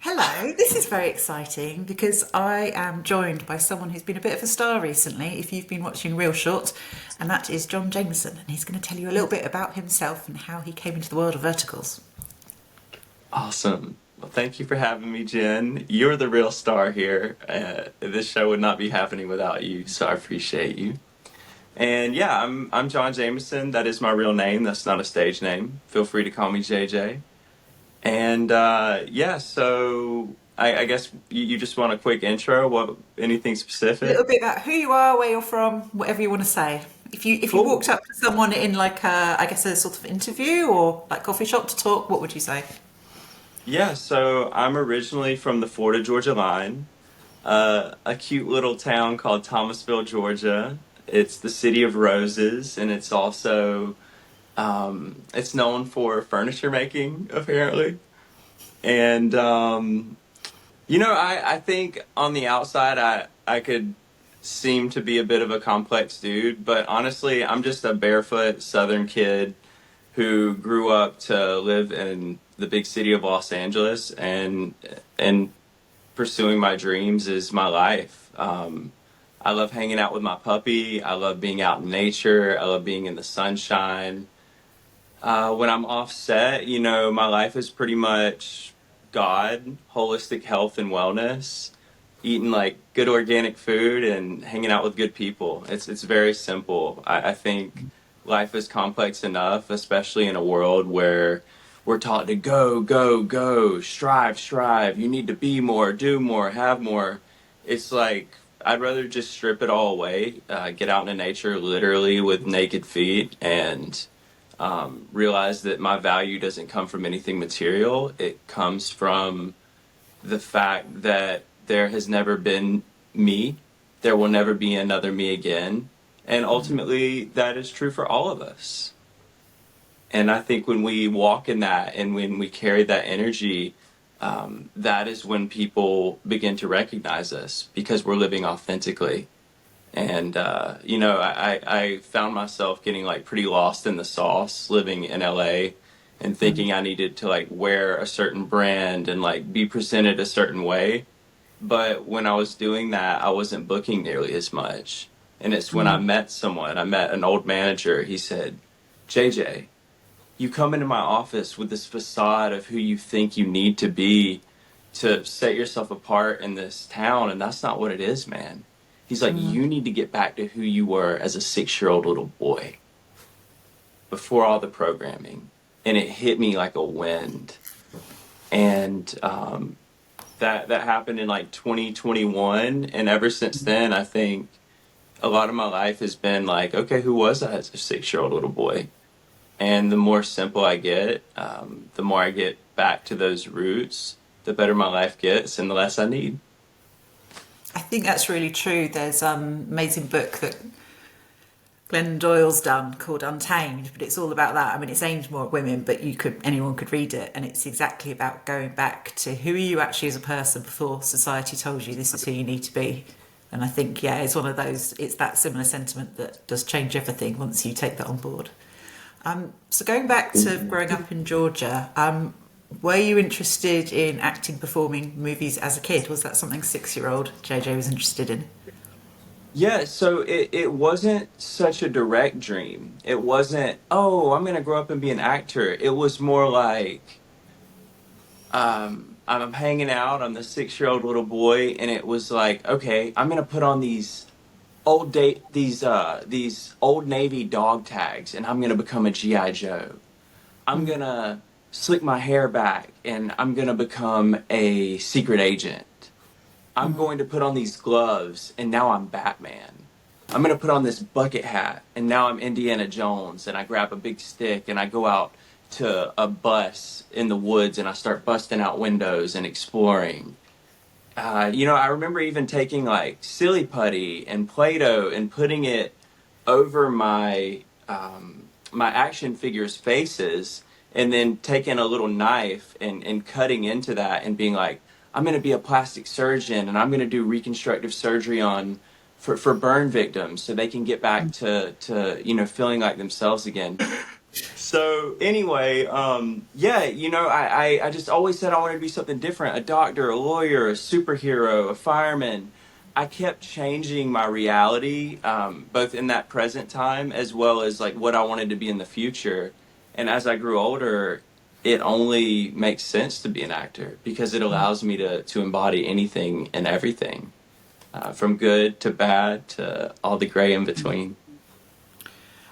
Hello, this is very exciting because I am joined by someone who's been a bit of a star recently, if you've been watching Reelshort, and that is John Jamieson. And he's going to tell you a little bit about himself and how he came into the world of verticals. Awesome. Well, thank you for having me, Jen. You're the real star here. This show would not be happening without you, so I appreciate you. And yeah, I'm John Jameson. That is my real name. That's not a stage name. Feel free to call me JJ. And yeah, so I guess you just want a quick intro. What anything A specific? little bit about who you are, where you're from, whatever you want to say. If you Cool. walked up to someone in like I guess a sort of interview or like coffee shop to talk, what would you say? Yeah, so I'm originally from the Florida Georgia line. A cute little town called Thomasville, Georgia. It's the city of roses, and it's also it's known for furniture making, apparently. And I think on the outside, I could seem to be a bit of a complex dude, but honestly, I'm just a barefoot Southern kid who grew up to live in the big city of Los Angeles, and pursuing my dreams is my life. I love hanging out with my puppy. I love being out in nature. I love being in the sunshine. When I'm off set, my life is pretty much God, holistic health and wellness, eating like good organic food and hanging out with good people. It's very simple. I think life is complex enough, especially in a world where we're taught to go, go, go, strive, strive. You need to be more, do more, have more. It's like I'd rather just strip it all away, get out into nature literally with naked feet, and realize that my value doesn't come from anything material. It comes from the fact that there has never been me, there will never be another me again. And ultimately, that is true for all of us. And I think when we walk in that and when we carry that energy, that is when people begin to recognize us because we're living authentically. And I found myself getting like pretty lost in the sauce living in LA and thinking I needed to like wear a certain brand and like be presented a certain way. But when I was doing that, I wasn't booking nearly as much. And it's when I met an old manager. He said, JJ, you come into my office with this facade of who you think you need to be to set yourself apart in this town, and that's not what it is, man. He's like, you need to get back to who you were as a 6-year-old little boy before all the programming. And it hit me like a wind. And that happened in like 2021. And ever since then, I think a lot of my life has been like, okay, who was I as a 6-year-old little boy? And the more simple I get, the more I get back to those roots, the better my life gets and the less I need. I think that's really true. There's an amazing book that Glennon Doyle's done called Untamed, but it's all about that. I mean, it's aimed more at women, but anyone could read it, and it's exactly about going back to who are you actually as a person before society told you this is who you need to be. And I think, yeah, it's one of those. It's that similar sentiment that does change everything once you take that on board. So going back to growing up in Georgia, were you interested in acting, performing movies as a kid? Was that something 6-year-old JJ was interested in? Yeah, so it wasn't such a direct dream. It wasn't, oh, I'm gonna grow up and be an actor. It was more like I'm hanging out, I'm the 6-year-old little boy, and it was like, okay, I'm gonna put on these old Navy dog tags and I'm gonna become a GI Joe. I'm gonna slick my hair back and I'm gonna become a secret agent. I'm going to put on these gloves and now I'm Batman. I'm going to put on this bucket hat and now I'm Indiana Jones, and I grab a big stick and I go out to a bus in the woods and I start busting out windows and exploring. I remember even taking like silly putty and Play-Doh and putting it over my action figures' faces, and then taking a little knife and cutting into that and being like, I'm going to be a plastic surgeon and I'm going to do reconstructive surgery on for burn victims so they can get back to feeling like themselves again. So anyway, yeah, I just always said I wanted to be something different, a doctor, a lawyer, a superhero, a fireman. I kept changing my reality, both in that present time as well as like what I wanted to be in the future. And as I grew older, it only makes sense to be an actor because it allows me to embody anything and everything, from good to bad to all the gray in between.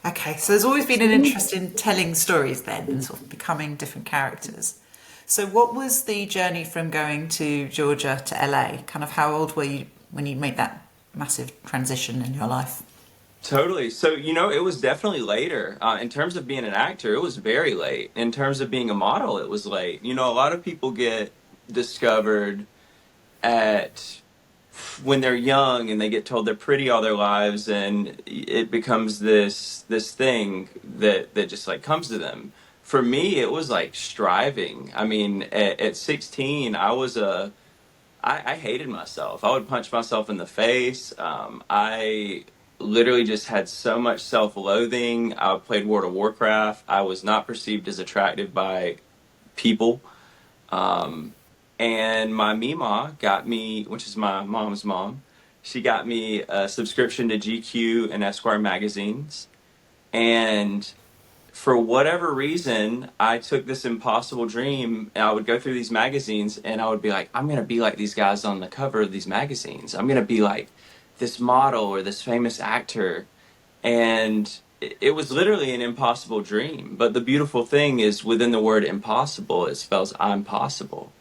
Okay, so there's always been an interest in telling stories then and sort of becoming different characters. So, what was the journey from going to Georgia to LA? Kind of how old were you when you made that massive transition in your life? Totally. So, it was definitely later. In terms of being an actor, it was very late. In terms of being a model, it was late. A lot of people get discovered at when they're young and they get told they're pretty all their lives, and it becomes this thing that just like comes to them. For me, it was like striving. I mean, at 16, I hated myself. I would punch myself in the face. I literally just had so much self-loathing. I played World of Warcraft. I was not perceived as attractive by people. Um, and my Mima got me, which is my mom's mom, she got me a subscription to GQ and Esquire magazines. And for whatever reason, I took this impossible dream and I would go through these magazines and I would be like, I'm going to be like these guys on the cover of these magazines. I'm going to be like this model or this famous actor. And it was literally an impossible dream. But the beautiful thing is within the word impossible, it spells I'm possible.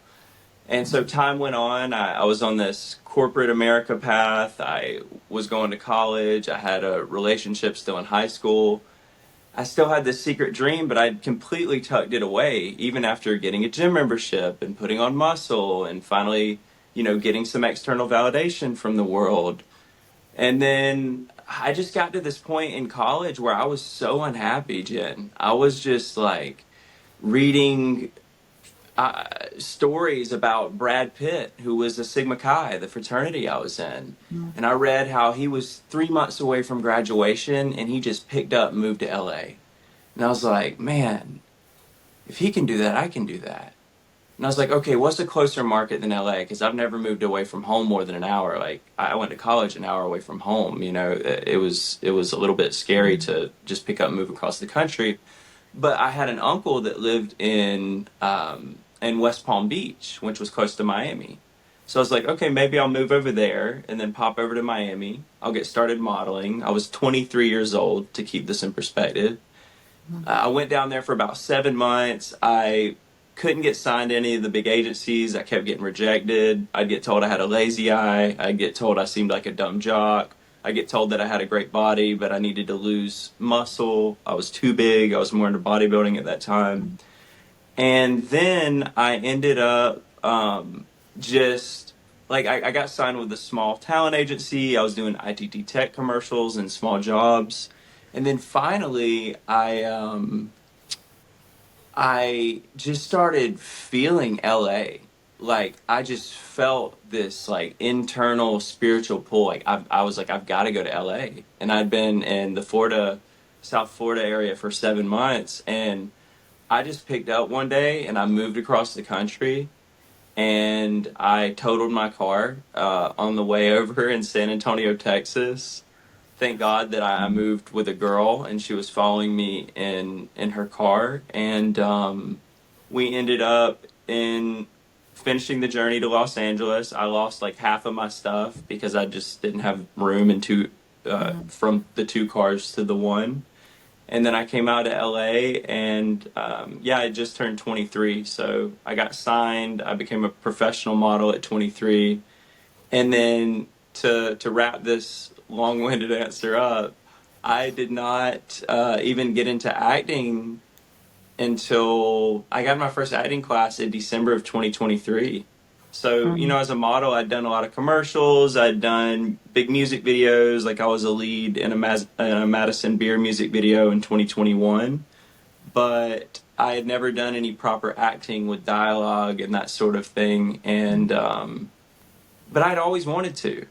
And so time went on. I was on this corporate America path. I was going to college. I had a relationship still in high school. I still had this secret dream, but I'd completely tucked it away, even after getting a gym membership and putting on muscle and finally, getting some external validation from the world. And then I just got to this point in college where I was so unhappy, Jen. I was just like reading stories about Brad Pitt, who was a Sigma Chi, the fraternity I was in. And I read how he was 3 months away from graduation and he just picked up and moved to LA. And I was like, man, if he can do that, I can do that. And I was like, okay, what's a closer market than LA? Because I've never moved away from home more than an hour. Like I went to college an hour away from home. It was a little bit scary to just pick up and move across the country. But I had an uncle that lived in West Palm Beach, which was close to Miami. So I was like, okay, maybe I'll move over there and then pop over to Miami. I'll get started modeling. I was 23 years old, to keep this in perspective. I went down there for about 7 months. I couldn't get signed to any of the big agencies. I kept getting rejected. I'd get told I had a lazy eye. I'd get told I seemed like a dumb jock. I get told that I had a great body, but I needed to lose muscle. I was too big. I was more into bodybuilding at that time. And then I ended up just like I got signed with a small talent agency. I was doing ITT tech commercials and small jobs. And then finally I just started feeling LA. Like I just felt this like internal spiritual pull. Like I was like, I've got to go to LA. And I'd been in the South Florida area for 7 months, and I just picked up one day and I moved across the country and I totaled my car on the way over in San Antonio, Texas. Thank God that I moved with a girl and she was following me in her car, and we ended up in finishing the journey to Los Angeles. I lost like half of my stuff because I just didn't have room from the two cars to the one. And then I came out to LA, and yeah, I just turned 23. So I got signed. I became a professional model at 23. And then to wrap this long-winded answer up, I did not even get into acting until I got my first acting class in December of 2023. So, as a model, I'd done a lot of commercials. I'd done big music videos. Like I was a lead in a Madison Beer music video in 2021. But I had never done any proper acting with dialogue and that sort of thing. And, but I'd always wanted to.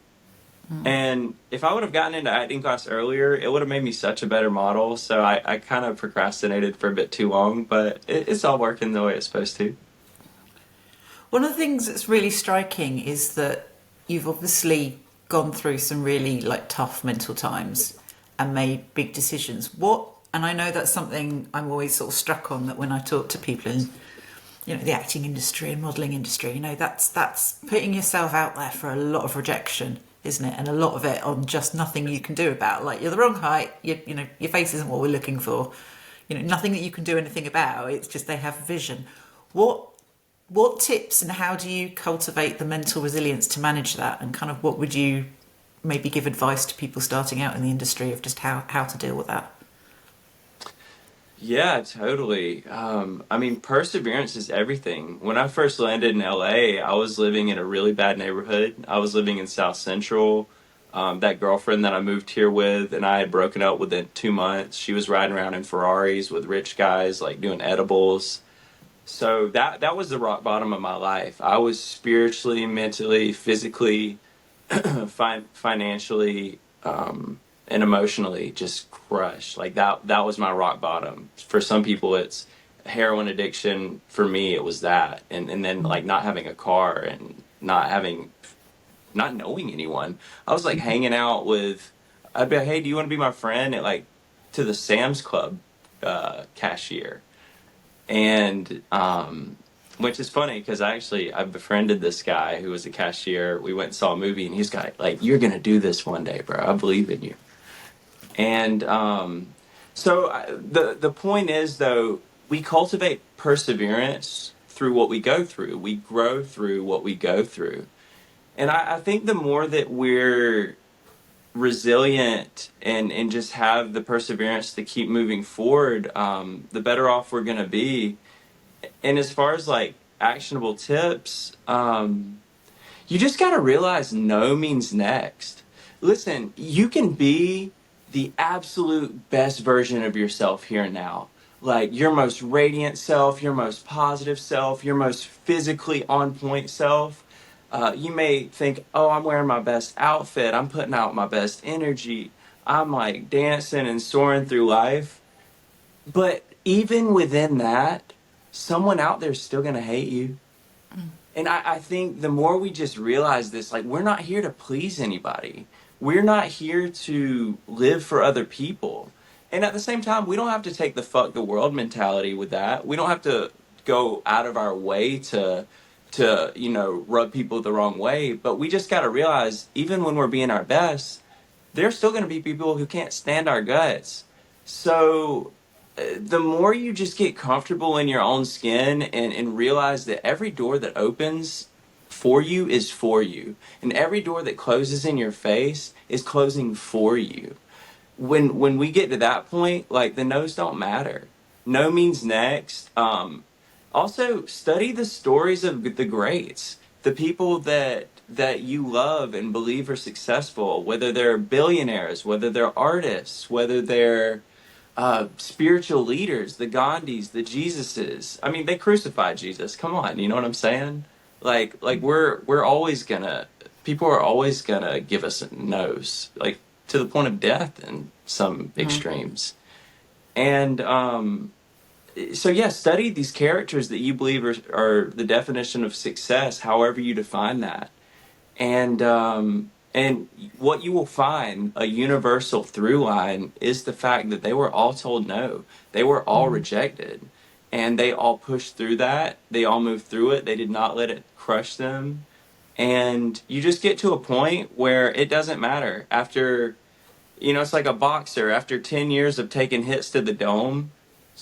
And if I would have gotten into acting class earlier, it would have made me such a better model. So I kind of procrastinated for a bit too long, but it's all working the way it's supposed to. One of the things that's really striking is that you've obviously gone through some really like tough mental times and made big decisions. What, and I know that's something I'm always sort of struck on, that when I talk to people in, you know, the acting industry and modelling industry, you know, that's putting yourself out there for a lot of rejection, isn't it? And a lot of it on just nothing you can do about. Like, you're the wrong height, you know, your face isn't what we're looking for. You know, nothing that you can do anything about. It's just they have vision. What what tips and how do you cultivate the mental resilience to manage that? And kind of what would you maybe give advice to people starting out in the industry of just how to deal with that? Yeah, totally. I mean, perseverance is everything. When I first landed in LA, I was living in a really bad neighborhood. I was living in South Central. That girlfriend that I moved here with and I had broken up within 2 months. She was riding around in Ferraris with rich guys, like doing edibles. So that was the rock bottom of my life. I was spiritually, mentally, physically, financially, and emotionally just crushed. Like that was my rock bottom. For some people it's heroin addiction. For me it was that. And then like not having a car and not knowing anyone. I was like hanging out with I'd be like, hey, do you want to be my friend at like to the Sam's Club cashier? And which is funny because I befriended this guy who was a cashier. We went and saw a movie and he's got like, you're gonna do this one day, bro. I believe in you. And the point is, though, we cultivate perseverance through what we go through. We grow through what we go through. And I think the more that we're resilient and just have the perseverance to keep moving forward, the better off we're going to be. And as far as like actionable tips, you just got to realize no means next. Listen, you can be the absolute best version of yourself here and now. Like your most radiant self, your most positive self, your most physically on point self. You may think, oh, I'm wearing my best outfit. I'm putting out my best energy. I'm like dancing and soaring through life. But even within that, someone out there is still going to hate you. And I think the more we just realize this, like, we're not here to please anybody. We're not here to live for other people. And at the same time, we don't have to take the fuck the world mentality with that. We don't have to go out of our way to rub people the wrong way. But we just got to realize, even when we're being our best, there's still going to be people who can't stand our guts. So the more you just get comfortable in your own skin and realize that every door that opens for you is for you, and every door that closes in your face is closing for you. When we get to that point, like the no's don't matter. No means next. Also, study the stories of the greats, the people that you love and believe are successful, whether they're billionaires, whether they're artists, whether they're spiritual leaders, the Gandhis, the Jesuses. I mean, they crucified Jesus. Come on, you know what I'm saying? Like we're always gonna people are always gonna give us no's, like to the point of death in some extremes. And so yeah, study these characters that you believe are the definition of success, however you define that. And what you will find, a universal through line, is the fact that they were all told no. They were all rejected. And they all pushed through that. They all moved through it. They did not let it crush them. And you just get to a point where it doesn't matter. After, it's like a boxer. After 10 years of taking hits to the dome,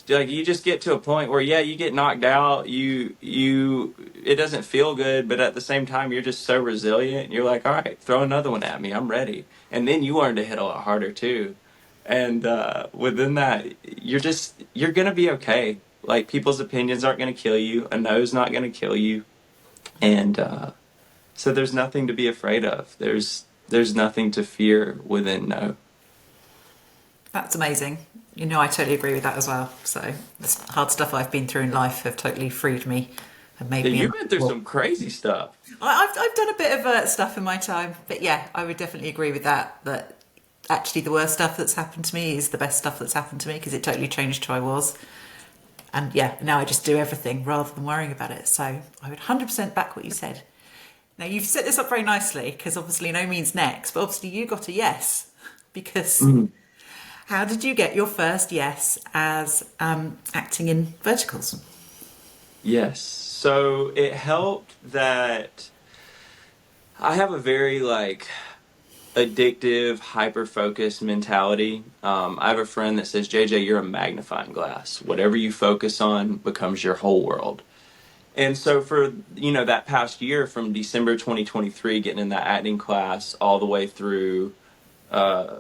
like you just get to a point where, yeah, you get knocked out. It doesn't feel good, but at the same time, you're just so resilient. You're like, all right, throw another one at me. I'm ready. And then you learn to hit a lot harder too. And within that, you're gonna be okay. Like people's opinions aren't gonna kill you. A no's not gonna kill you. And so there's nothing to be afraid of. There's nothing to fear within no. That's amazing. I totally agree with that as well. So the hard stuff I've been through in life have totally freed me and made Yeah, me you've been through uncomfortable. some crazy stuff. I've done a bit of stuff in my time, but yeah, I would definitely agree with that. That actually the worst stuff that's happened to me is the best stuff that's happened to me because it totally changed who I was. And yeah, now I just do everything rather than worrying about it. So I would 100% back what you said. Now you've set this up very nicely because obviously no means next, but obviously you got a yes because Mhm. how did you get your first yes as acting in verticals? Yes. So it helped that I have a very like addictive, hyper focused mentality. I have a friend that says, JJ, you're a magnifying glass. Whatever you focus on becomes your whole world. And so for, that past year from December 2023, getting in that acting class all the way through, uh,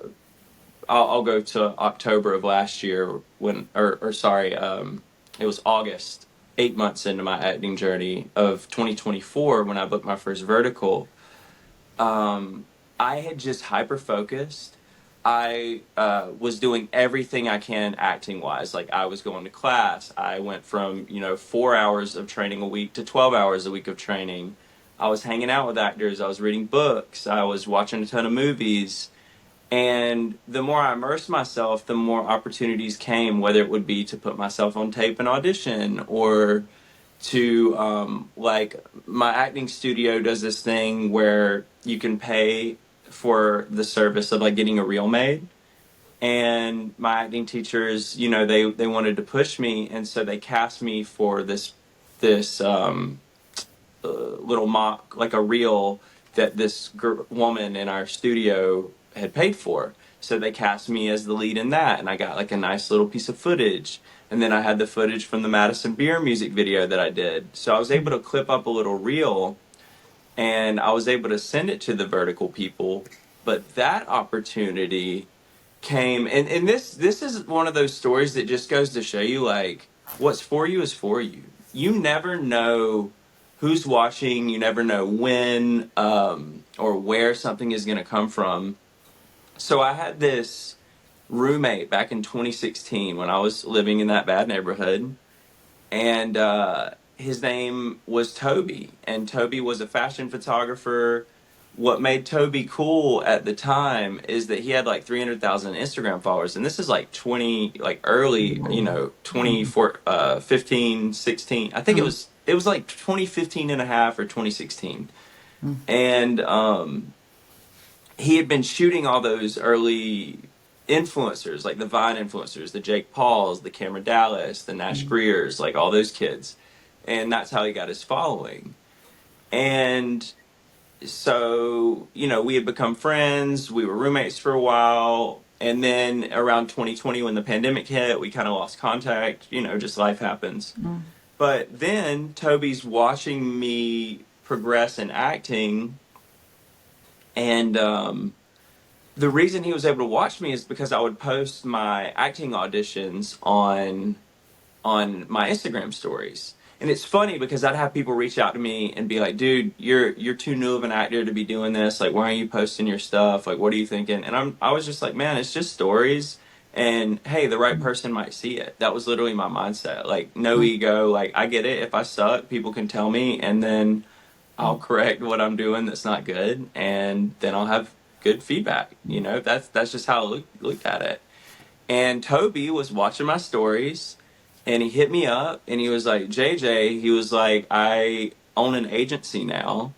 I'll go to October of last year or sorry, it was August, 8 months into my acting journey of 2024 when I booked my first vertical. um, I had just hyper focused. I was doing everything I can acting wise. Like I was going to class. I went from 4 hours of training a week to 12 hours a week of training. I was hanging out with actors. I was reading books. I was watching a ton of movies. And the more I immersed myself, the more opportunities came. Whether it would be to put myself on tape and audition, or to like my acting studio does this thing where you can pay for the service of like getting a reel made. And my acting teachers, they wanted to push me, and so they cast me for this little mock, like a reel that this woman in our studio had paid for. So they cast me as the lead in that, and I got like a nice little piece of footage. And then I had the footage from the Madison Beer music video that I did. So I was able to clip up a little reel, and I was able to send it to the vertical people. But that opportunity came, and this is one of those stories that just goes to show you like what's for you is for you. You never know who's watching. You never know when or where something is going to come from. So I had this roommate back in 2016 when I was living in that bad neighborhood, and his name was Toby, and Toby was a fashion photographer. What made Toby cool at the time is that he had like 300,000 Instagram followers, and this is like 20, like early, 24, 15, 16. I think it was like 2015 and a half or 2016, and he had been shooting all those early influencers, like the Vine influencers, the Jake Pauls, the Cameron Dallas, the Nash Greers, like all those kids. And that's how he got his following. And so, we had become friends. We were roommates for a while. And then around 2020, when the pandemic hit, we kind of lost contact. Just life happens. But then Toby's watching me progress in acting. And the reason he was able to watch me is because I would post my acting auditions on my Instagram stories. And it's funny because I'd have people reach out to me and be like, "Dude, you're too new of an actor to be doing this. Like, why aren't you posting your stuff? Like, what are you thinking?" And I was just like, "Man, it's just stories. And hey, the right person might see it." That was literally my mindset. Like, no ego. Like, I get it. If I suck, people can tell me, and then I'll correct what I'm doing that's not good, and then I'll have good feedback. That's just how I looked at it. And Toby was watching my stories, and he hit me up, and he was like, JJ, he was like, I own an agency now,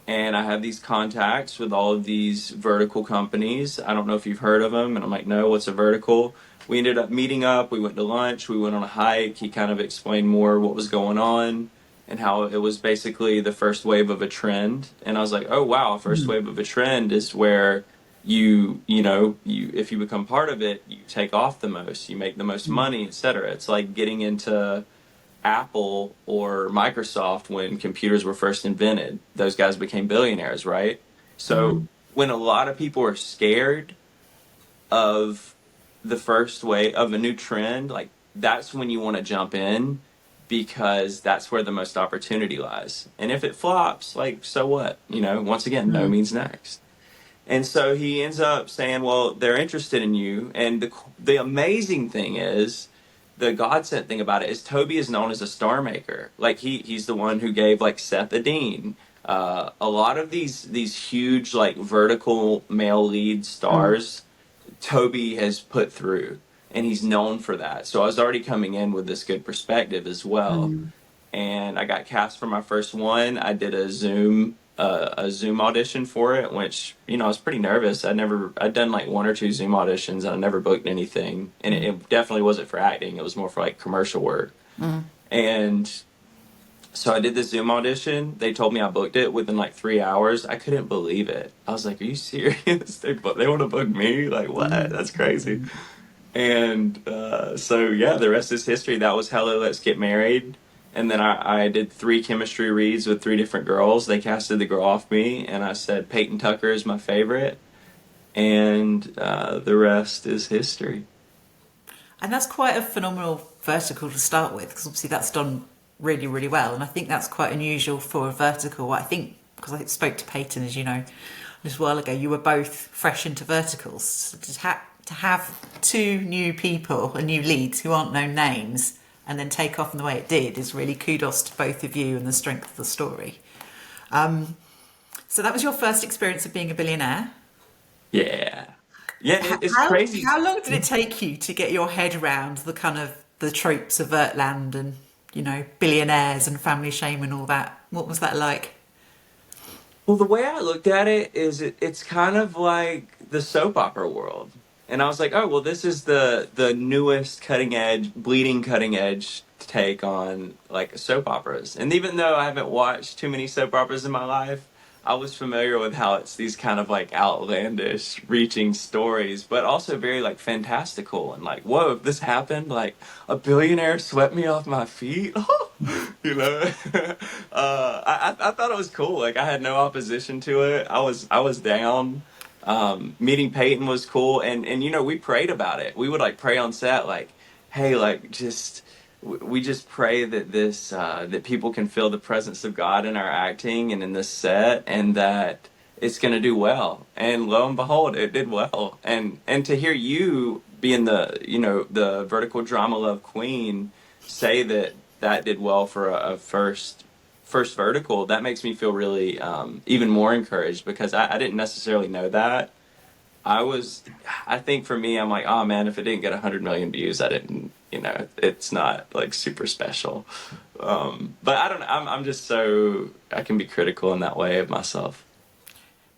and I have these contacts with all of these vertical companies. I don't know if you've heard of them. And I'm like, no, what's a vertical? We ended up meeting up. We went to lunch. We went on a hike. He kind of explained more what was going on and how it was basically the first wave of a trend. And I was like, oh, wow, first wave of a trend is where you if you become part of it, you take off the most, you make the most money, etc. It's like getting into Apple or Microsoft when computers were first invented. Those guys became billionaires, right? So when a lot of people are scared of the first way of a new trend, like that's when you want to jump in because that's where the most opportunity lies. And if it flops, like so what? Once again, no means next. And so he ends up saying, "Well, they're interested in you." And the amazing thing is the godsend thing about it is Toby is known as a star maker. Like he's the one who gave like Seth a Dean. A lot of these huge like vertical male lead Mm, stars, Toby has put through, and he's known for that. So I was already coming in with this good perspective as well, mm, and I got cast for my first one. I did a Zoom audition for it, which I was pretty nervous. I'd done like one or two Zoom auditions, and I never booked anything, and mm, it definitely wasn't for acting. It was more for like commercial work, mm. and so I did the Zoom audition. They told me I booked it within like 3 hours. I couldn't believe it. I was like, "Are you serious? They want to book me? Like what? That's crazy." Mm. And so yeah, the rest is history. That was Hello, Let's Get Married. And then I did three chemistry reads with three different girls. They casted the girl off me, and I said Peyton Tucker is my favorite, and the rest is history. And that's quite a phenomenal vertical to start with, because obviously that's done really, really well. And I think that's quite unusual for a vertical. I think, because I spoke to Peyton, as you know, just a while ago, you were both fresh into verticals. So to have two new people and new leads who aren't known names and then take off in the way it did is really kudos to both of you and the strength of the story. So that was your first experience of being a billionaire. Yeah, yeah, it's How crazy. how long did it take you to get your head around the kind of the tropes of Vertland and billionaires and family shame and all that? What was that like? Well, the way I looked at it is it's kind of like the soap opera world. And I was like, oh, well, this is the newest cutting edge, bleeding cutting edge take on like soap operas. And even though I haven't watched too many soap operas in my life, I was familiar with how it's these kind of like outlandish, reaching stories, but also very like fantastical and like, whoa, if this happened, like a billionaire swept me off my feet, you know. I thought it was cool. Like I had no opposition to it. I was down. Meeting Peyton was cool, and we prayed about it. We would like pray on set, like, hey, like just we just pray that that people can feel the presence of God in our acting and in this set, and that it's gonna do well. And lo and behold, it did well. And to hear you being the vertical drama love queen say that did well for a first vertical, that makes me feel really even more encouraged because I didn't necessarily know that. I think for me, I'm like, oh man, if it didn't get 100 million views, I didn't, it's not like super special. But I don't know, I'm just so, I can be critical in that way of myself.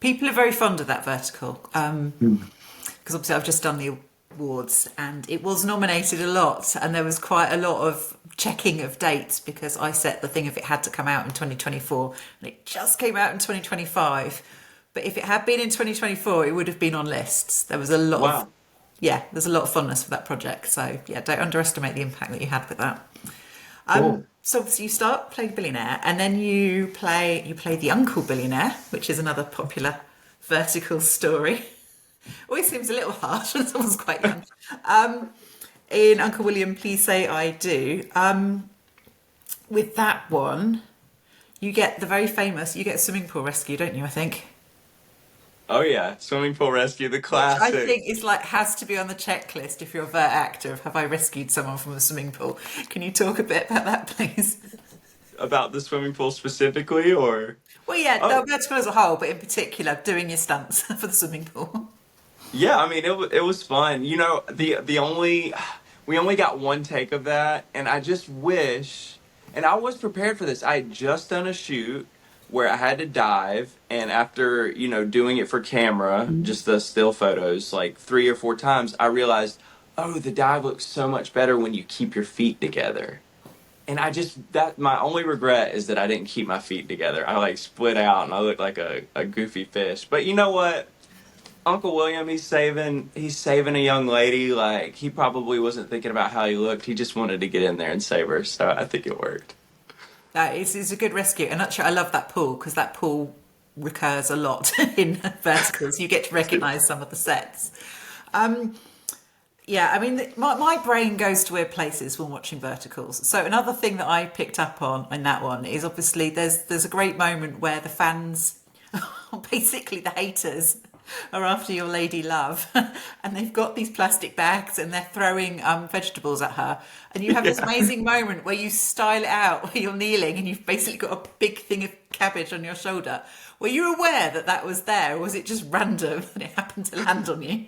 People are very fond of that vertical because obviously I've just done the awards and it was nominated a lot, and there was quite a lot of checking of dates because I set the thing if it had to come out in 2024 and it just came out in 2025. But if it had been in 2024, it would have been on lists. There was a lot of, Wow. yeah, there's a lot of fondness for that project. So yeah, don't underestimate the impact that you had with that. Cool. So obviously you start playing billionaire, and then you play the uncle billionaire, which is another popular vertical story. Always seems a little harsh when someone's quite young. In Uncle William, Please Say I Do. With that one, you get the very famous, you get a swimming pool rescue, don't you? I think. Oh yeah, swimming pool rescue, the Which I classic. think is like has to be on the checklist if you're a vert actor of have I rescued someone from a swimming pool? Can you talk a bit about that, please? About the swimming pool specifically, or? Well, yeah, the Oh, vertical as a whole, but in particular, doing your stunts for the swimming pool. yeah, I mean it was fun. The only we only got one take of that, and I just wish, and I was prepared for this. I had just done a shoot where I had to dive, and after doing it for camera, just the still photos like 3 or 4 times, I realized, oh, the dive looks so much better when you keep your feet together. And that my only regret is that I didn't keep my feet together. I like split out and I looked like a goofy fish. But you know what? Uncle William, he's saving a young lady. Like he probably wasn't thinking about how he looked. He just wanted to get in there and save her. So I think it worked. That is a good rescue. And actually, I love that pool because that pool recurs a lot in verticals. You get to recognise some of the sets. Yeah, I mean, my brain goes to weird places when watching verticals. So another thing that I picked up on in that one is obviously there's a great moment where the fans, basically the haters, are after your lady love, and they've got these plastic bags and they're throwing vegetables at her, and you have this Yeah. amazing moment where you style it out where you're kneeling and you've basically got a big thing of cabbage on your shoulder. Were you aware that that was there, or was it just random and it happened to land on you?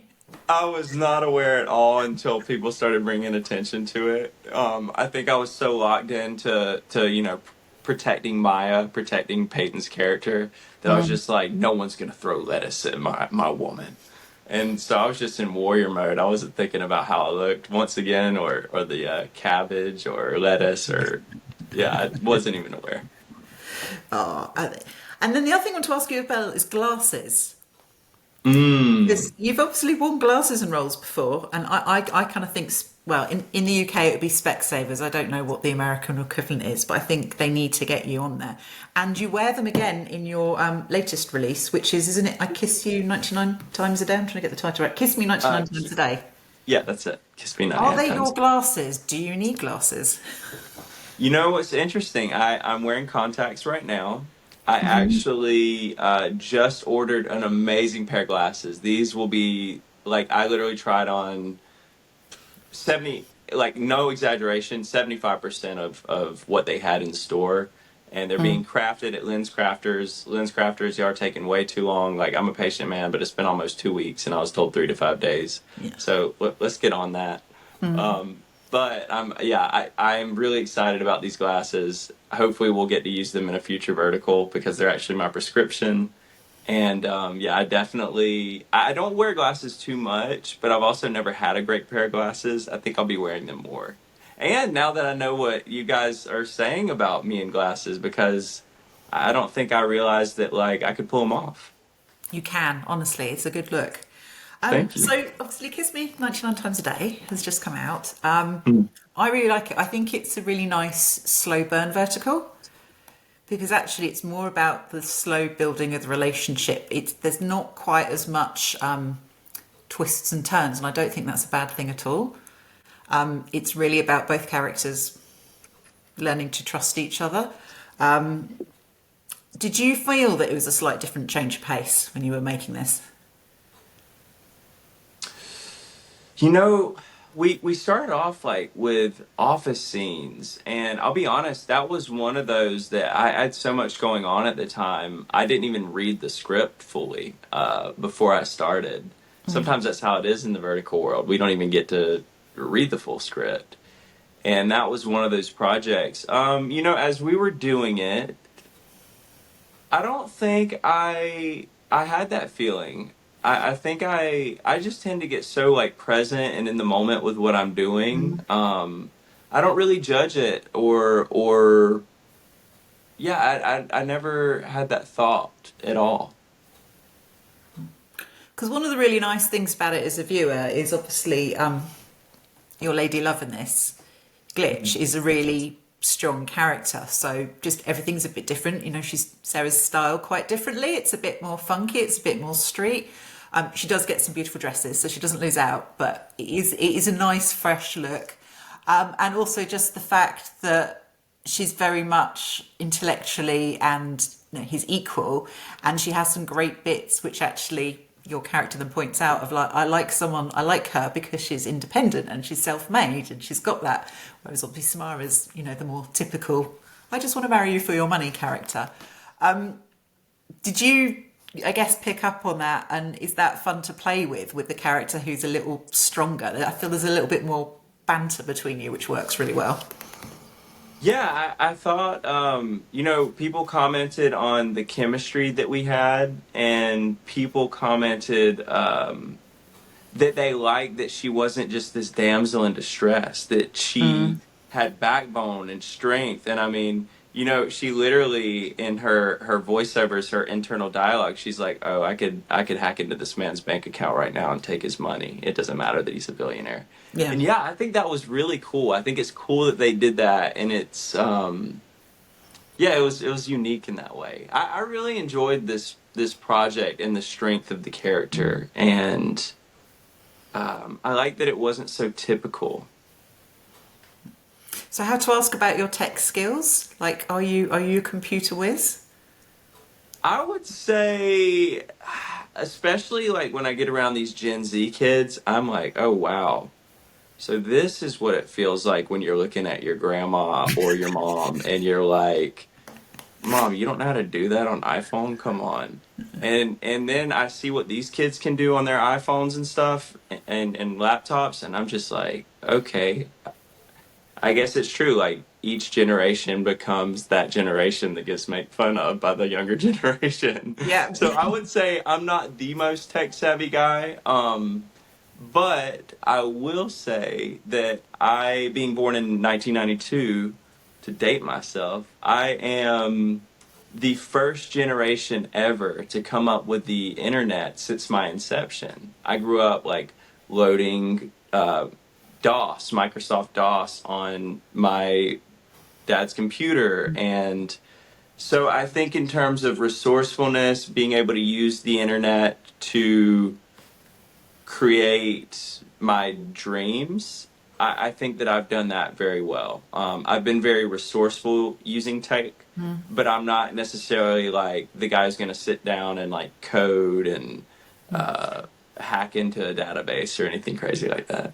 I was not aware at all until people started bringing attention to it. I think I was so locked into protecting Maya, protecting Peyton's character, that I was just like, no one's gonna throw lettuce at my woman. And so I was just in warrior mode. I wasn't thinking about how I looked once again, or the cabbage or lettuce, or yeah, I wasn't even aware. Oh, and then the other thing I want to ask you about is glasses. Mm. Because you've obviously worn glasses in roles before, and I kind of think, well, in the UK it would be Specsavers. I don't know what the American equivalent is, but I think they need to get you on there. And you wear them again in your latest release, which is, isn't it, I Kiss You 99 Times a Day? I'm trying to get the title right. Kiss Me 99 Times a Day. Yeah, that's it. Kiss me Are 99 they your times. glasses? Do you need glasses? You know what's interesting? I'm wearing contacts right now. I actually just ordered an amazing pair of glasses. These will be like, I literally tried on 70, like no exaggeration, 75% of what they had in store. And they're being crafted at Lens Crafters. Lens Crafters, they are taking way too long. Like, I'm a patient man, but it's been almost 2 weeks, and I was told 3 to 5 days. Yeah. So let's get on that. But I'm really excited about these glasses. Hopefully, we'll get to use them in a future vertical because they're actually my prescription. And I definitely I don't wear glasses too much, but I've also never had a great pair of glasses. I think I'll be wearing them more. And now that I know what you guys are saying about me and glasses, because I don't think I realized that like I could pull them off. You can, honestly, it's a good look. Thank you. So obviously, Kiss Me 99 Times a Day has just come out. Mm. I really like it. I think it's a really nice slow burn vertical because actually it's more about the slow building of the relationship. There's not quite as much twists and turns, and I don't think that's a bad thing at all. It's really about both characters learning to trust each other. Did you feel that it was a slight different change of pace when you were making this? You know, we started off like with office scenes, and I'll be honest, that was one of those that I had so much going on at the time. I didn't even read the script fully before I started. Sometimes that's how it is in the vertical world. We don't even get to read the full script. And that was one of those projects. As we were doing it, I don't think I had that feeling. I think I just tend to get so like present and in the moment with what I'm doing. I don't really judge it or yeah, I never had that thought at all. Because one of the really nice things about it as a viewer is obviously your lady love in this glitch is a really strong character. So just everything's a bit different. You know, she's Sarah's style quite differently. It's a bit more funky. It's a bit more street. She does get some beautiful dresses, so she doesn't lose out. But it is a nice, fresh look, and also just the fact that she's very much intellectually and his equal, and she has some great bits which actually your character then points out of like I like her because she's independent and she's self-made and she's got that, whereas obviously Samara's the more typical I just want to marry you for your money character. Did you, I guess, pick up on that, and is that fun to play with the character who's a little stronger? I feel there's a little bit more banter between you, which works really well. Yeah, I thought, people commented on the chemistry that we had, and people commented that they liked that she wasn't just this damsel in distress, that she had backbone and strength. And I mean, she literally in her voiceovers, her internal dialogue, she's like, "Oh, I could hack into this man's bank account right now and take his money. It doesn't matter that he's a billionaire." Yeah. And yeah, I think that was really cool. I think it's cool that they did that, and it's it was unique in that way. I really enjoyed this project and the strength of the character, and I like that it wasn't so typical. So how to ask about your tech skills? Like, are you a computer whiz? I would say especially like when I get around these Gen Z kids, I'm like, oh wow. So this is what it feels like when you're looking at your grandma or your mom and you're like, Mom, you don't know how to do that on iPhone? Come on. And then I see what these kids can do on their iPhones and stuff and laptops, and I'm just like, okay, I guess it's true. Like each generation becomes that generation that gets made fun of by the younger generation. Yeah. So I would say I'm not the most tech savvy guy. But I will say that I, being born in 1992, to date myself, I am the first generation ever to come up with the internet since my inception. I grew up like loading DOS, Microsoft DOS, on my dad's computer. And so I think, in terms of resourcefulness, being able to use the internet to create my dreams, I think that I've done that very well. I've been very resourceful using tech, but I'm not necessarily like the guy who's going to sit down and like code and hack into a database or anything crazy like that.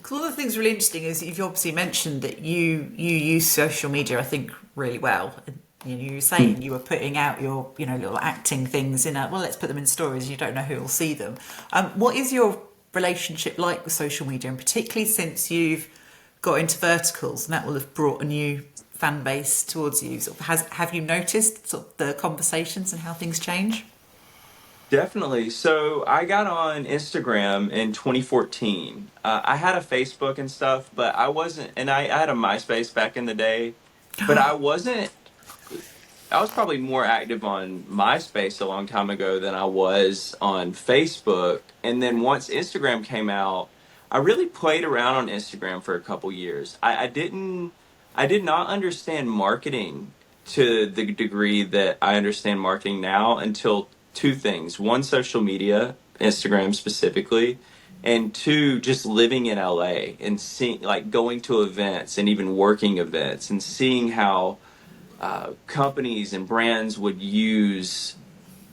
One of the things really interesting is you've obviously mentioned that you use social media, I think, really well. You know, you were saying you were putting out your, you know, little acting things in a, well, let's put them in stories. You don't know who will see them. What is your relationship like with social media, and particularly since you've got into verticals, and that will have brought a new fan base towards you? Sort of have you noticed sort of the conversations and how things change? Definitely. So I got on Instagram in 2014. I had a Facebook and stuff, but I wasn't, and I had a MySpace back in the day, but I wasn't. I was probably more active on MySpace a long time ago than I was on Facebook. And then once Instagram came out, I really played around on Instagram for a couple years. I did not understand marketing to the degree that I understand marketing now until two things. One, social media, Instagram specifically, and two, just living in LA and seeing, like, going to events and even working events and seeing how companies and brands would use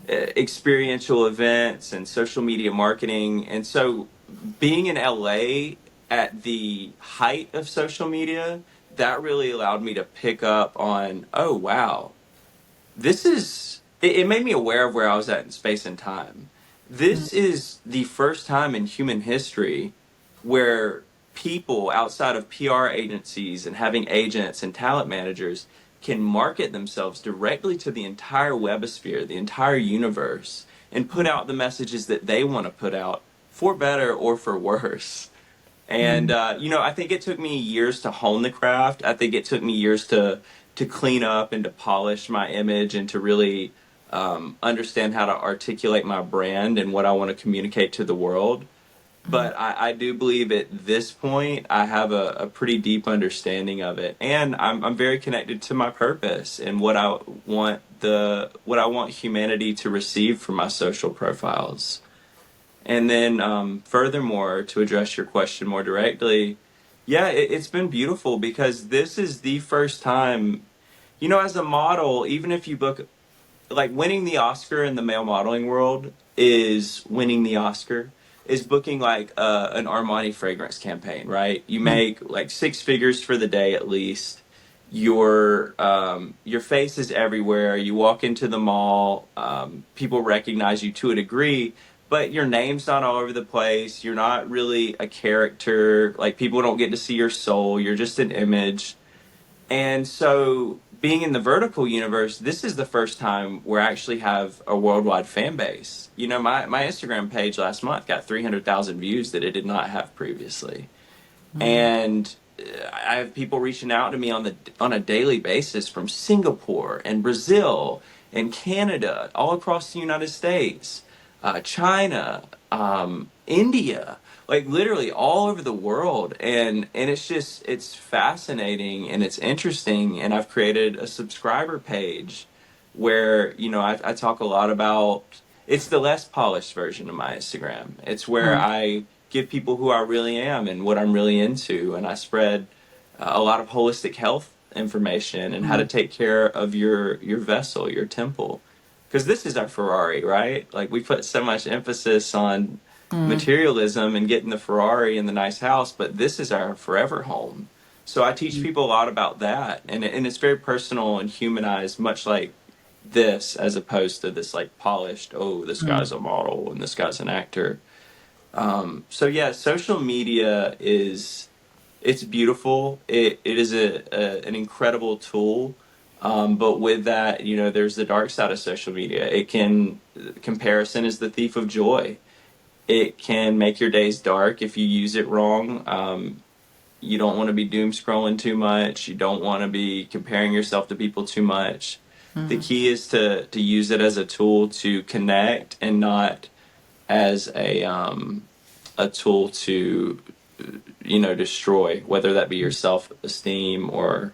experiential events and social media marketing. And so being in LA at the height of social media, that really allowed me to pick up on, oh, wow, it made me aware of where I was at in space and time. This is the first time in human history where people outside of PR agencies and having agents and talent managers can market themselves directly to the entire webosphere, the entire universe, and put out the messages that they want to put out, for better or for worse. And I think it took me years to hone the craft. I think it took me years to clean up and to polish my image and to really understand how to articulate my brand and what I want to communicate to the world. But I do believe at this point I have a pretty deep understanding of it, and I'm very connected to my purpose and what I want humanity to receive from my social profiles. And then furthermore, to address your question more directly, yeah, it's been beautiful because this is the first time, as a model, even if you book, like, winning the Oscar in the male modeling world is winning the Oscar, is booking like an Armani fragrance campaign, right? You make like six figures for the day at least. Your face is everywhere. You walk into the mall, people recognize you to a degree, but your name's not all over the place. You're not really a character. Like, people don't get to see your soul. You're just an image. And so, being in the vertical universe, this is the first time where I actually have a worldwide fan base. My Instagram page last month got 300,000 views that it did not have previously. And I have people reaching out to me on a daily basis from Singapore and Brazil and Canada, all across the United States, China, India, like literally all over the world. And it's fascinating and it's interesting. And I've created a subscriber page where, I talk a lot about, it's the less polished version of my Instagram. It's where I give people who I really am and what I'm really into. And I spread a lot of holistic health information and how to take care of your vessel, your temple. because this is our Ferrari, right? Like we put so much emphasis on materialism and getting the Ferrari and the nice house, but this is our forever home. So I teach people a lot about that, and it's very personal and humanized, much like this, as opposed to this like polished, oh, this guy's a model and this guy's an actor. So yeah, social media is it's beautiful. It is an incredible tool. But with that, you know, there's the dark side of social media. It can comparison is the thief of joy. It can make your days dark if you use it wrong. You don't want to be doom scrolling too much. You don't want to be comparing yourself to people too much. The key is to use it as a tool to connect and not as a tool to destroy, whether that be your self-esteem or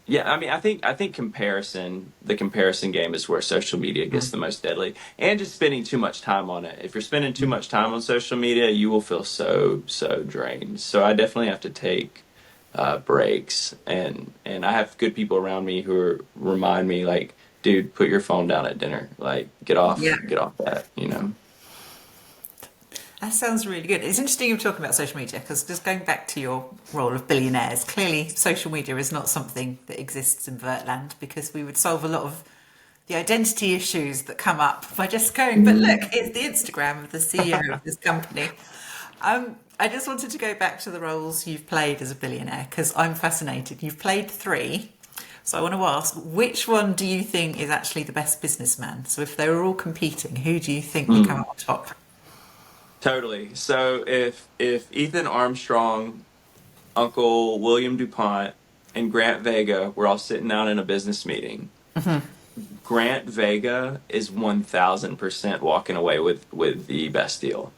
yeah, I mean, I think the comparison game is where social media gets the most deadly, and just spending too much time on it. If you're spending too much time on social media, you will feel so drained. So I definitely have to take breaks, and I have good people around me who remind me, like, dude, put your phone down at dinner. Like, Yeah. get off that. You know. That sounds really good. It's interesting you're talking about social media because just going back to your role of billionaires, clearly social media is not something that exists in Vertland because we would solve a lot of the identity issues that come up by just going, but look, it's the Instagram of the CEO of this company. I just wanted to go back to the roles you've played as a billionaire because I'm fascinated. You've played three. So I want to ask, which one do you think is actually the best businessman? So if they were all competing, who do you think would come out on top? Totally. So if Ethan Armstrong, Uncle William DuPont, and Grant Vega were all sitting down in a business meeting, Grant Vega is 1000% walking away with the best deal.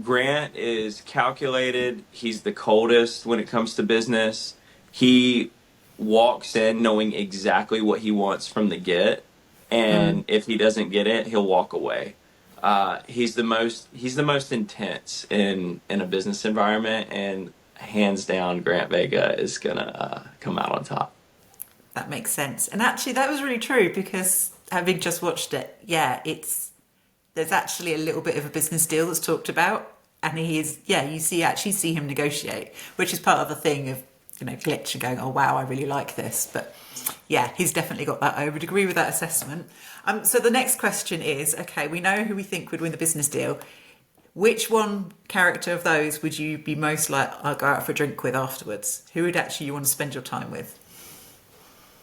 Grant is calculated. He's the coldest when it comes to business. He walks in knowing exactly what he wants from the get, and if he doesn't get it, he'll walk away. He's the most intense in a business environment, and hands down, Grant Vega is gonna come out on top. That makes sense. And actually, that was really true because having just watched it, yeah, there's actually a little bit of a business deal that's talked about, and he is, yeah, actually see him negotiate, which is part of the thing of glitch and going, oh wow, I really like this. But yeah, he's definitely got that. I would agree with that assessment. So the next question is, okay, we know who we think would win the business deal. Which one character of those would you be most like, I'll go out for a drink with afterwards? Who would actually you want to spend your time with?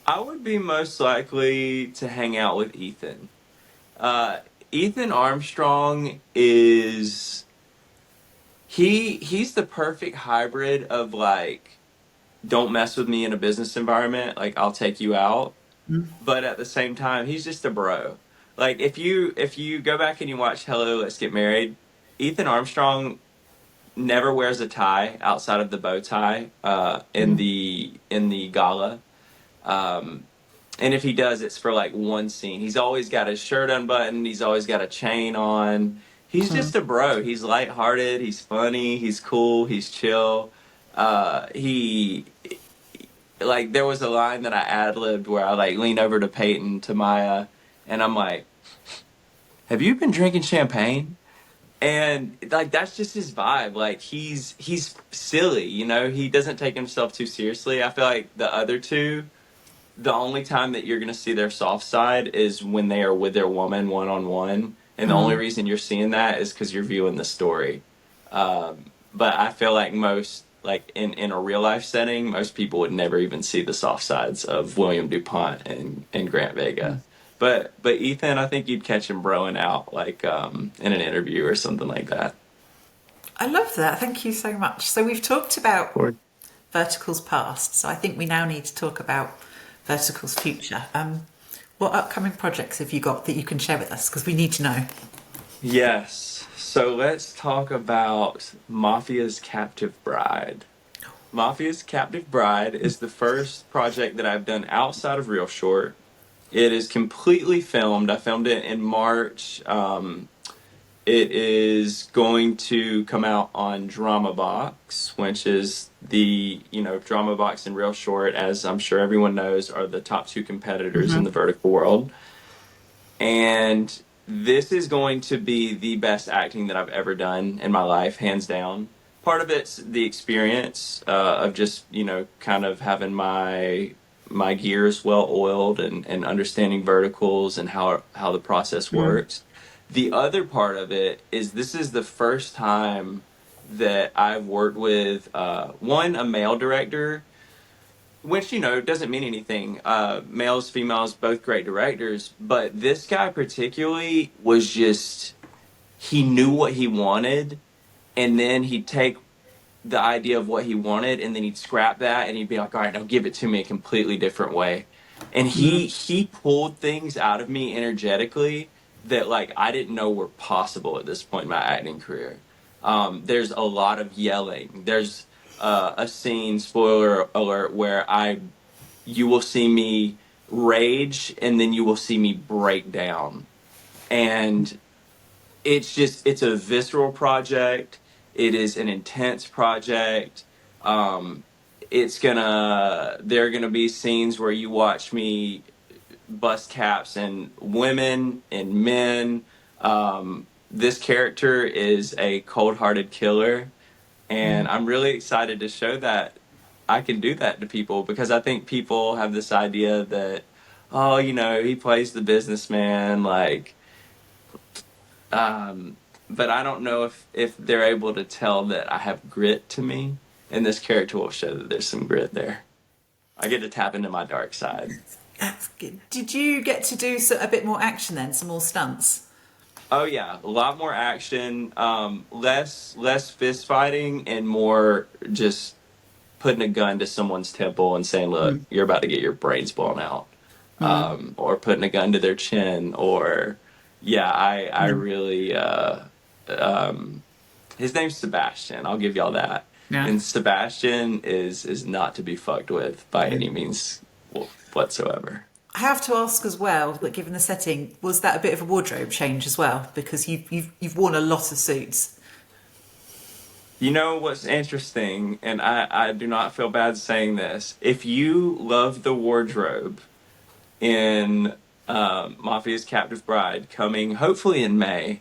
I would be most likely to hang out with Ethan. Uh, Ethan Armstrong is he's the perfect hybrid of like, don't mess with me in a business environment, like I'll take you out, but at the same time he's just a bro. Like if you go back and you watch Hello Let's Get Married, Ethan Armstrong never wears a tie outside of the bow tie in the gala. Um, and if he does, it's for like one scene. He's always got his shirt unbuttoned. He's always got a chain on. He's just a bro. He's lighthearted. He's funny. He's cool. He's chill. He like there was a line that I ad libbed where I like lean over to Peyton to Maya, and I'm like, "Have you been drinking champagne?" And like that's just his vibe. Like he's silly. He doesn't take himself too seriously. I feel like the other two, the only time that you're going to see their soft side is when they are with their woman one on one. And the only reason you're seeing that is because you're viewing the story. But I feel like like in a real life setting, most people would never even see the soft sides of William DuPont and Grant Vega. But Ethan, I think you'd catch him broing out like in an interview or something like that. I love that. Thank you so much. So we've talked about Or Vertical's past. So I think we now need to talk about Vertical's future. What upcoming projects have you got that you can share with us? Because we need to know. yes. So let's talk about Mafia's Captive Bride. Mafia's Captive Bride is the first project that I've done outside of Reelshort. It is completely filmed. I filmed it in March. It is going to come out on Drama Box, which is the, Drama Box and Reelshort, as I'm sure everyone knows, are the top two competitors in the vertical world. And this is going to be the best acting that I've ever done in my life, hands down. Part of it's the experience of just, kind of having my gears well oiled and understanding verticals and how the process works. The other part of it is this is the first time that I've worked with one, a male director, which doesn't mean anything. Males, females, both great directors, but this guy particularly was just, he knew what he wanted, and then he'd take the idea of what he wanted, and then he'd scrap that, and he'd be like, all right, now give it to me a completely different way. And he pulled things out of me energetically that like I didn't know were possible at this point in my acting career. There's a lot of yelling. There's a scene, spoiler alert, where you will see me rage, and then you will see me break down. And it's a visceral project. It is an intense project. There are gonna be scenes where you watch me bust caps and women and men. This character is a cold-hearted killer, and I'm really excited to show that I can do that to people, because I think people have this idea that, oh, he plays the businessman, like, but I don't know if they're able to tell that I have grit to me, and this character will show that there's some grit there. I get to tap into my dark side. That's good. Did you get to do a bit more action then, some more stunts? Oh yeah, a lot more action, less fist fighting, and more just putting a gun to someone's temple and saying, "Look, you're about to get your brains blown out," or putting a gun to their chin, or yeah, I really. His name's Sebastian. I'll give y'all that. Yeah. And Sebastian is not to be fucked with by any means whatsoever. I have to ask as well, that given the setting, was that a bit of a wardrobe change as well? Because you've worn a lot of suits. You know what's interesting, and I do not feel bad saying this. If you love the wardrobe in Mafia's Captive Bride, coming hopefully in May,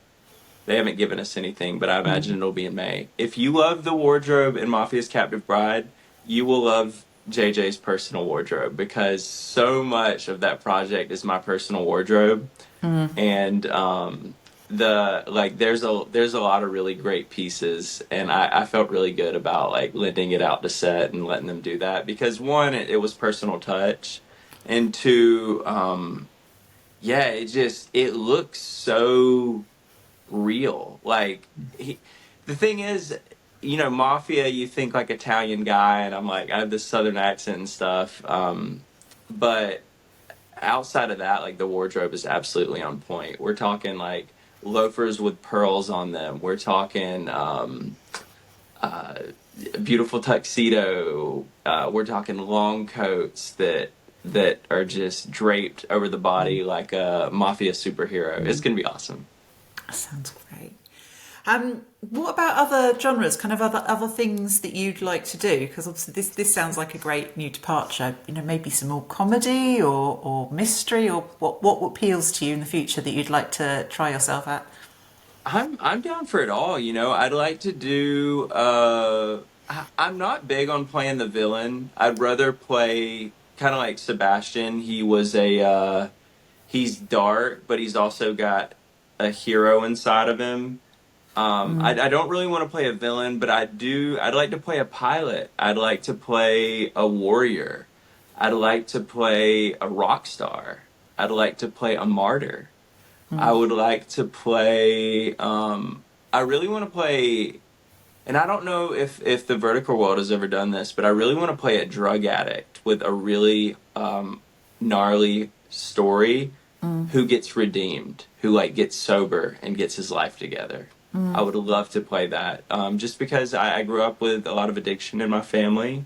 they haven't given us anything, but I imagine it'll be in May. If you love the wardrobe in Mafia's Captive Bride, you will love JJ's personal wardrobe, because so much of that project is my personal wardrobe. And there's a lot of really great pieces, and I felt really good about like lending it out to set and letting them do that, because one, it was personal touch, and two, yeah, it looks so real. Like the thing is, Mafia, you think like Italian guy, and I'm like, I have this southern accent and stuff. But outside of that, like the wardrobe is absolutely on point. We're talking like loafers with pearls on them. We're talking beautiful tuxedo. We're talking long coats that are just draped over the body like a Mafia superhero. It's gonna be awesome. That sounds great. What about other genres? Kind of other things that you'd like to do? Because obviously this sounds like a great new departure. Maybe some more comedy or mystery, or what appeals to you in the future that you'd like to try yourself at? I'm down for it all. I'd like to do. I'm not big on playing the villain. I'd rather play kind of like Sebastian. He's dark, but he's also got a hero inside of him. I don't really want to play a villain, but I'd like to play a pilot. I'd like to play a warrior. I'd like to play a rock star. I'd like to play a martyr. I would like to play, I really want to play, and I don't know if the vertical world has ever done this, but I really want to play a drug addict with a really gnarly story, who gets redeemed, who like gets sober and gets his life together. I would love to play that, just because I grew up with a lot of addiction in my family,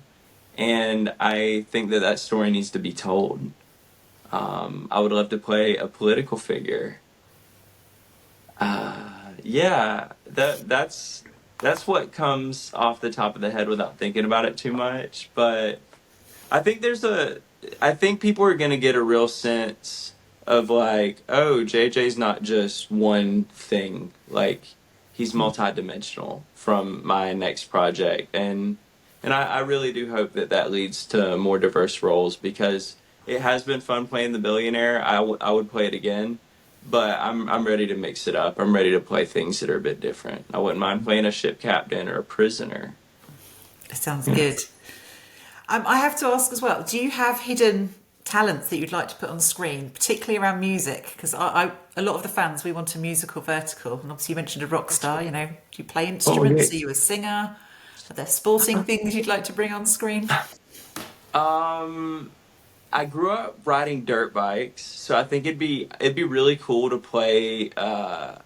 and I think that story needs to be told. I would love to play a political figure. Yeah, that's what comes off the top of the head without thinking about it too much. But I think there's a, I think people are gonna get a real sense of like, oh, JJ's not just one thing. Like he's multidimensional from my next project, and I really do hope that that leads to more diverse roles because it has been fun playing the billionaire. I would play it again, but I'm ready to mix it up. I'm ready to play things that are a bit different. I wouldn't mind playing a ship captain or a prisoner. It sounds good. I have to ask as well, do you have hidden talents that you'd like to put on screen, particularly around music? Because a lot of the fans, we want a musical vertical. And obviously you mentioned a rock star, you know, do you play Oh yeah. instruments? Are you a singer? Are there sporting things you'd like to bring on screen? Um, I grew up riding dirt bikes, so I think it'd be really cool to play.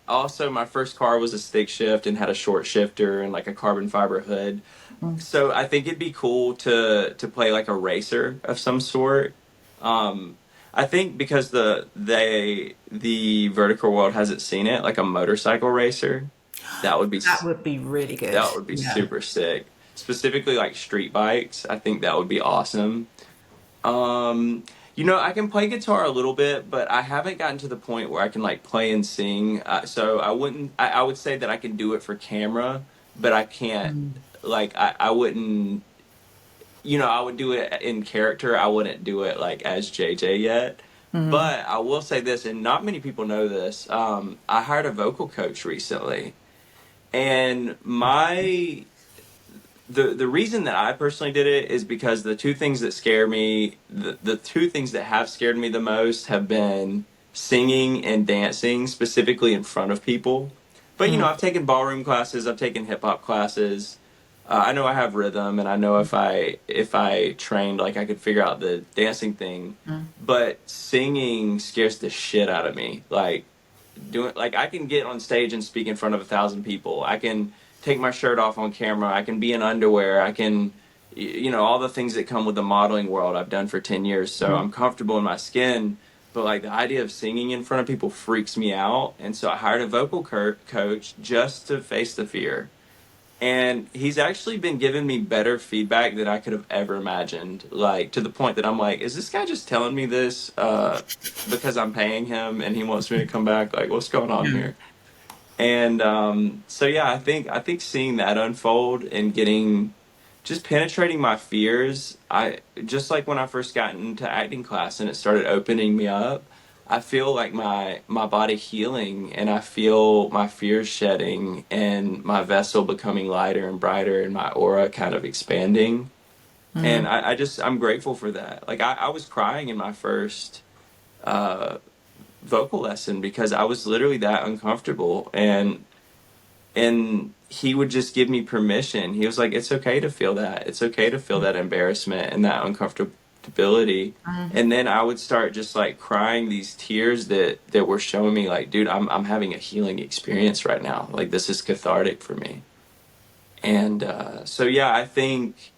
Also, my first car was a stick shift and had a short shifter and like a carbon fiber hood. So I think it'd be cool to play like a racer of some sort. Um, I think because the vertical world hasn't seen it, like a motorcycle racer, that would be That would be really good. that would be Yeah. super sick. Specifically like street bikes, I think that would be awesome. Um, I can play guitar a little bit, but I haven't gotten to the point where I can like play and sing. So I wouldn't. I would say that I can do it for camera, but I can't. Like I wouldn't. I would do it in character. I wouldn't do it like as JJ yet. But I will say this, and not many people know this. I hired a vocal coach recently, and the reason that I personally did it is because the two things that scare me, the two things that have scared me the most have been singing and dancing, specifically in front of people. But I've taken ballroom classes, I've taken hip hop classes. I know I have rhythm, and I know if I trained, like I could figure out the dancing thing. But singing scares the shit out of me. Like I can get on stage and speak in front of 1,000 people. I can take my shirt off on camera. I can be in underwear. I can, all the things that come with the modeling world I've done for 10 years. So I'm comfortable in my skin. But like the idea of singing in front of people freaks me out. And so I hired a vocal coach just to face the fear. And he's actually been giving me better feedback than I could have ever imagined. Like to the point that I'm like, is this guy just telling me this because I'm paying him and he wants me to come back? Like, what's going on Yeah. here? And so yeah, I think seeing that unfold and getting just penetrating my fears, I just like when I first got into acting class and it started opening me up, I feel like my body healing and I feel my fears shedding and my vessel becoming lighter and brighter and my aura kind of expanding. And I'm grateful for that. Like I was crying in my first uh vocal lesson because I was literally that uncomfortable and he would just give me permission. He was like, "It's okay to feel that. It's okay to feel that embarrassment and that uncomfortability." And then I would start just like crying these tears that were showing me like, "Dude, I'm having a healing experience right now. Like this is cathartic for me." And so yeah, I think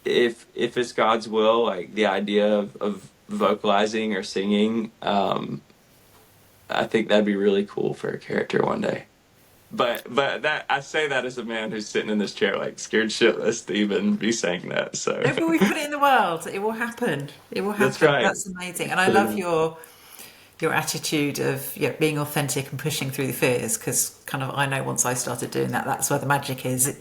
if it's God's will, like the idea of vocalizing or singing, I think that'd be really cool for a character one day. But that I say that as a man who's sitting in this chair like scared shitless to even be saying that. So No, but we put it in the world. It will happen. It will that's happen. right. That's amazing. And I love your attitude of being authentic and pushing through the fears because kind of I know once I started doing that, that's where the magic is.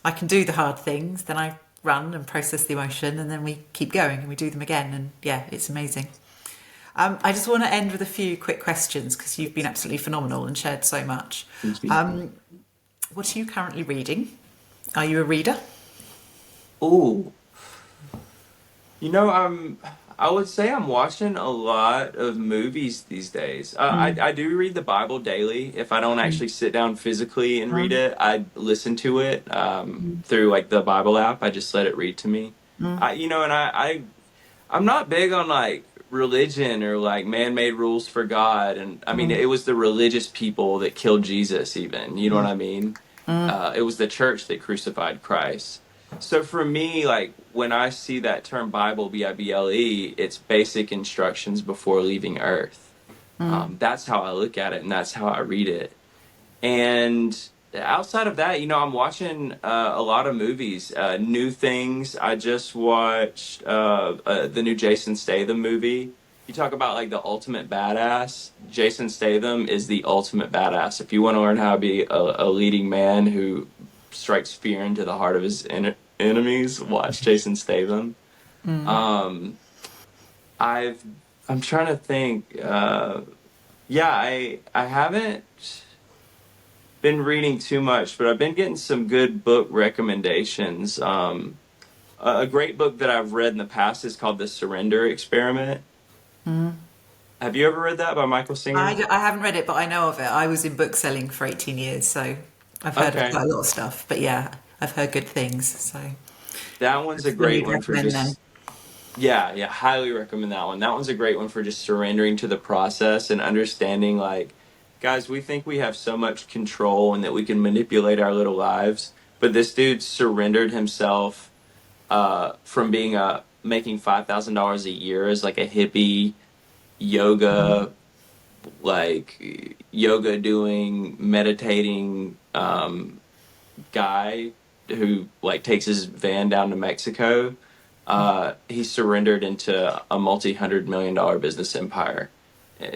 I can do the hard things, then I run and process the emotion, and then we keep going and we do them again. And yeah, it's amazing. I just want to end with a few quick questions because you've been absolutely phenomenal and shared so much. Thank you. Um, what are you currently reading? Are you a reader? Ooh, I would say I'm watching a lot of movies these days. I do read the Bible daily. If I don't actually sit down physically and read it, I listen to it through like the Bible app. I just let it read to me. And I'm not big on like religion or like man-made rules for God. And I mean, it was the religious people that killed Jesus, even. You know what I mean? It was the church that crucified Christ. So for me, like when I see that term Bible, Bible, it's basic instructions before leaving Earth. That's how I look at it, and that's how I read it. And outside of that, I'm watching a lot of movies, new things. I just watched the new Jason Statham movie. You talk about like the ultimate badass. Jason Statham is the ultimate badass. If you want to learn how to be a leading man who strikes fear into the heart of his enemies, watch Jason Statham. Um, I've I'm trying to think. Yeah, I haven't been reading too much, but I've been getting some good book recommendations. A great book that I've read in the past is called The Surrender Experiment. Have you ever read that by Michael Singer? I haven't read it, but I know of it. I was in book selling for 18 years, so I've heard of Okay. quite a lot of stuff. But yeah, I've heard good things. So That one's a that's one great you'd one for recommend then. just, yeah, yeah, highly recommend that one. That one's a great one for just surrendering to the process and understanding, like, guys, we think we have so much control and that we can manipulate our little lives, but this dude surrendered himself from being making $5,000 a year as like a hippie yoga, like yoga doing, meditating guy who like takes his van down to Mexico. He surrendered into a multi-hundred-million-dollar business empire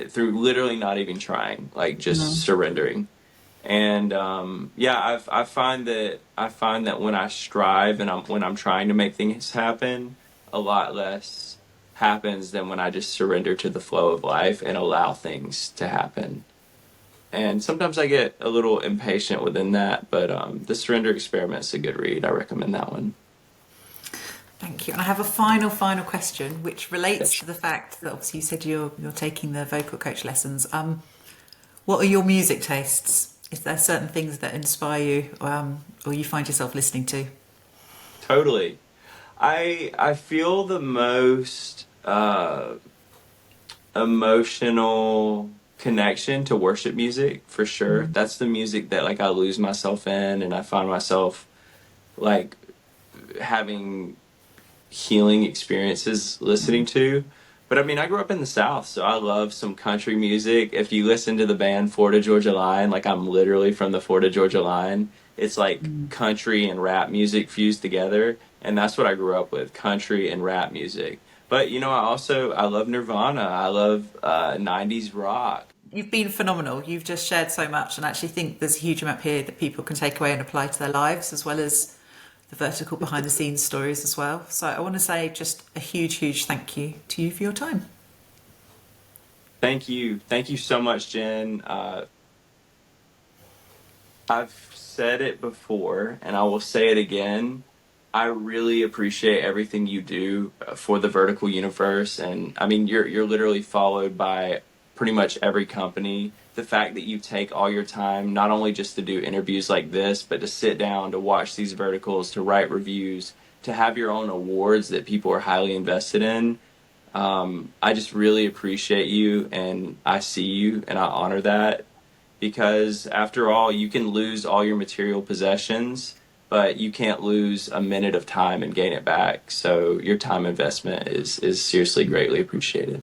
through literally not even trying, like just Mm. surrendering. And yeah, I find that when I strive and when I'm trying to make things happen, a lot less happens than when I just surrender to the flow of life and allow things to happen. And sometimes I get a little impatient within that, but the Surrender Experiment's a good read. I recommend that one. Thank you. And I have a final question, which relates to the fact that obviously you said you're taking the vocal coach lessons. What are your music tastes? Is there certain things that inspire you, or you find yourself listening to? Totally. I feel the most emotional connection to worship music for sure. Mm. That's the music that like I lose myself in and I find myself like having healing experiences listening to. But I mean, I grew up in the South, so I love some country music. If you listen to the band Florida Georgia Line, like I'm literally from the Florida Georgia Line, it's like Mm. country and rap music fused together, and that's what I grew up with, country and rap music. But I love Nirvana. I love 90s rock. You've been phenomenal. You've just shared so much, and I actually think there's a huge amount here that people can take away and apply to their lives, as well as the vertical behind the scenes stories as well. So I want to say just a huge thank you to you for your time. Thank you so much, Jen. I've said it before, and I will say it again. I really appreciate everything you do for the vertical universe, and I mean, you're literally followed by pretty much every company. The fact that you take all your time, not only just to do interviews like this, but to sit down, to watch these verticals, to write reviews, to have your own awards that people are highly invested in. I just really appreciate you, and I see you, and I honor that because after all, you can lose all your material possessions, but you can't lose a minute of time and gain it back. So your time investment is seriously greatly appreciated.